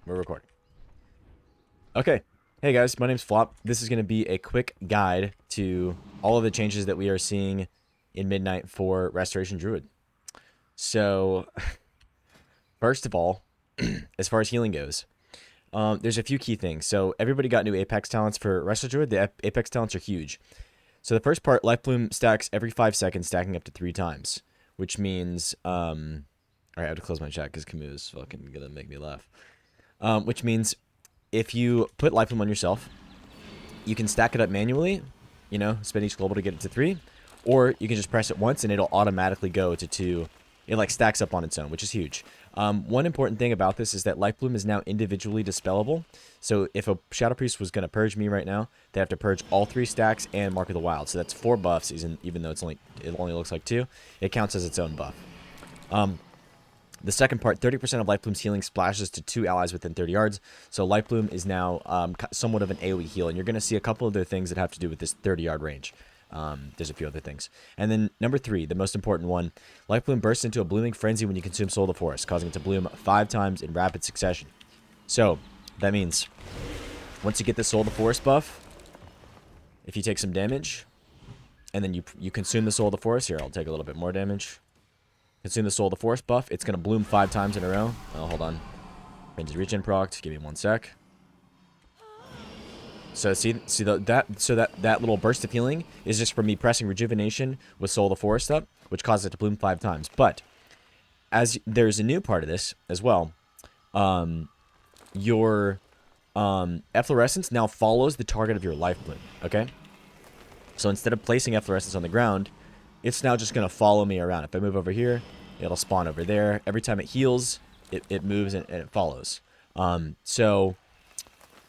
We're recording. Okay. Hey guys, my name's Flop. This is going to be a quick guide to all of the changes that we are seeing in Midnight for Restoration Druid. So, first of all, as far as healing goes, there's a few key things. So, everybody got new Apex talents for Resto Druid. The Apex talents are huge. So, the first part, Life Bloom stacks every 5 seconds, stacking up to 3 times, which means, alright, I have to close my chat because Camus is fucking going to make me laugh. Which means if you put Life Bloom on yourself, you can stack it up manually, you know, spend each global to get it to 3, or you can just press it once and it'll automatically go to 2. It like stacks up on its own, which is huge. One important thing about this is that Life Bloom is now individually dispellable. So if a Shadow Priest was going to purge me right now, they have to purge all 3 stacks and Mark of the Wild. So that's 4 buffs, even though it only looks like 2. It counts as its own buff. The second part, 30% of Life Bloom's healing splashes to 2 allies within 30 yards. So Life Bloom is now somewhat of an AoE heal. And you're going to see a couple of other things that have to do with this 30-yard range. There's a few other things. And then number 3, the most important one, Life Bloom bursts into a blooming frenzy when you consume Soul of the Forest, causing it to bloom 5 times in rapid succession. So that means once you get the Soul of the Forest buff, if you take some damage, and then you consume the Soul of the Forest, here, I'll take a little bit more damage. Consume the Soul of the Forest buff. It's going to bloom 5 times in a row. Oh, hold on. Into regen proc. Give me 1 sec. So that little burst of healing is just from me pressing Rejuvenation with Soul of the Forest up, which causes it to bloom 5 times. But as there's a new part of this as well, your efflorescence now follows the target of your Life Bloom. Okay. So instead of placing efflorescence on the ground, it's now just going to follow me around. If I move over here, it'll spawn over there. Every time it heals, it moves and it follows. So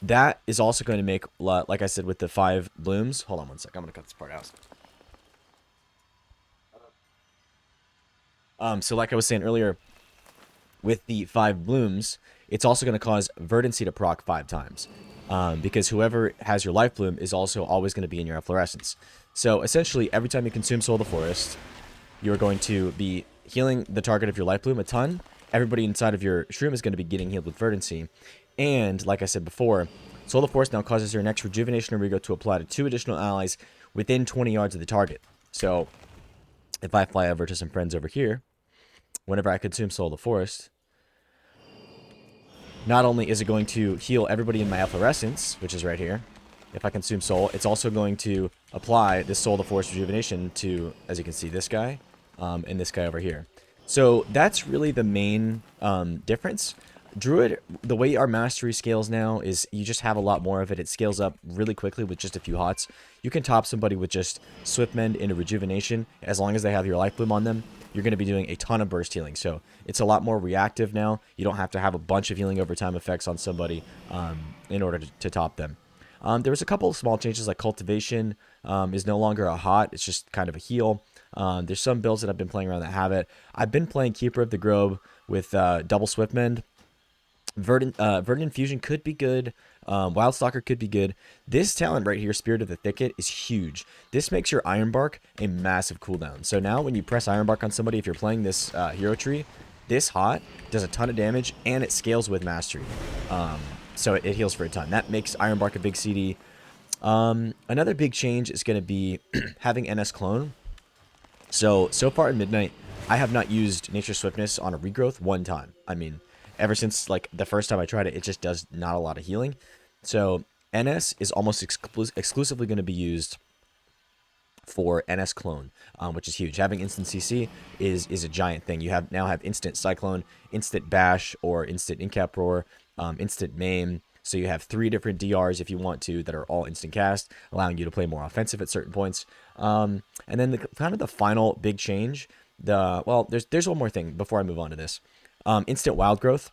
that is also going to make, like I said, with the 5 blooms. Hold on 1 sec. I'm going to cut this part out. So like I was saying earlier, with the 5 blooms, it's also going to cause Verdancy to proc 5 times. Because whoever has your Life Bloom is also always going to be in your efflorescence. So essentially, every time you consume Soul of the Forest, you're going to be healing the target of your Life Bloom a ton. Everybody inside of your shroom is going to be getting healed with Verdancy. And, like I said before, Soul of the Forest now causes your next Rejuvenation or Rego to apply to 2 additional allies within 20 yards of the target. So, if I fly over to some friends over here, whenever I consume Soul of the Forest, not only is it going to heal everybody in my efflorescence, which is right here, if I consume Soul, it's also going to apply this Soul of the Forest Rejuvenation to, as you can see, this guy and this guy over here. So that's really the main difference. Druid, the way our mastery scales now is you just have a lot more of it. It scales up really quickly with just a few hots. You can top somebody with just Swift Mend into Rejuvenation. As long as they have your Life Bloom on them, you're going to be doing a ton of burst healing. So it's a lot more reactive now. You don't have to have a bunch of healing over time effects on somebody in order to top them. There was a couple of small changes, like Cultivation is no longer a hot. It's just kind of a heal. There's some builds that I've been playing around that have it. I've been playing Keeper of the Grove with double Swift Mend. Verdant Infusion could be good. Wildstalker could be good. This talent right here, Spirit of the Thicket, is huge. This makes your Iron Bark a massive cooldown. So now when you press Iron Bark on somebody, if you're playing this hero tree, this hot does a ton of damage and it scales with Mastery. So it heals for a ton. That makes Iron Bark a big CD. Another big change is going to be having NS Clone. So far in Midnight, I have not used Nature Swiftness on a regrowth 1 time. I mean, ever since like the first time I tried it, it just does not a lot of healing. So NS is almost exclusively going to be used for NS Clone, which is huge. Having instant CC is a giant thing. You now have instant Cyclone, instant Bash, or instant Incap Roar, instant Maim. So you have 3 different DRs if you want to that are all instant cast, allowing you to play more offensive at certain points. And then the final big change. There's one more thing before I move on to this. Instant Wild Growth.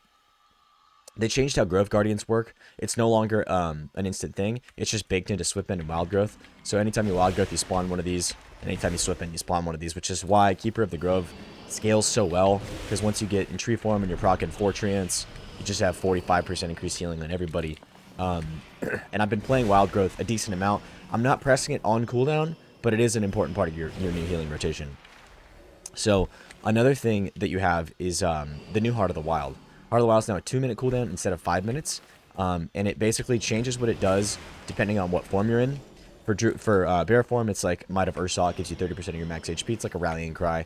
They changed how Grove Guardians work. It's no longer an instant thing. It's just baked into Swiftmend and Wild Growth. So anytime you Wild Growth, you spawn one of these. And anytime you Swiftmend, you spawn one of these. Which is why Keeper of the Grove scales so well. Because once you get in tree form and you're proccing 4 treants, you just have 45% increased healing on everybody. And I've been playing Wild Growth a decent amount. I'm not pressing it on cooldown, but it is an important part of your new healing rotation. So another thing that you have is the new Heart of the Wild. Heart of the Wild's now a 2-minute cooldown instead of 5 minutes. And it basically changes what it does depending on what form you're in. For bear form, it's like Might of Ursa. It gives you 30% of your max HP. It's like a rallying cry.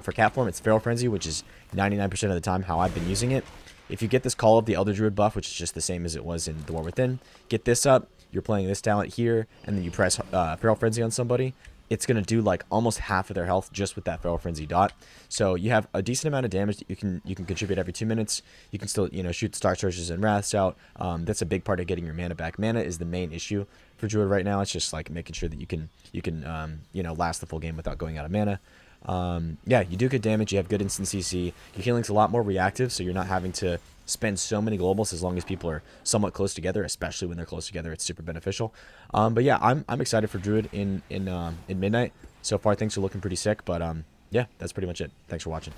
For cat form, it's Feral Frenzy, which is 99% of the time how I've been using it. If you get this Call of the Elder Druid buff, which is just the same as it was in The War Within, get this up, you're playing this talent here, and then you press Feral Frenzy on somebody, it's going to do like almost half of their health just with that Feral Frenzy dot. So you have a decent amount of damage that you can contribute every 2 minutes. You can still, shoot Star Searchers and Wraths out. That's a big part of getting your mana back. Mana is the main issue for Druid right now. It's just like making sure that you can last the full game without going out of mana. Yeah, you do good damage. You have good instant CC. Your healing's a lot more reactive, so you're not having to spend so many globals as long as people are somewhat close together, especially when they're close together. It's super beneficial. But yeah, I'm excited for Druid in Midnight. So far, things are looking pretty sick. But yeah, that's pretty much it. Thanks for watching.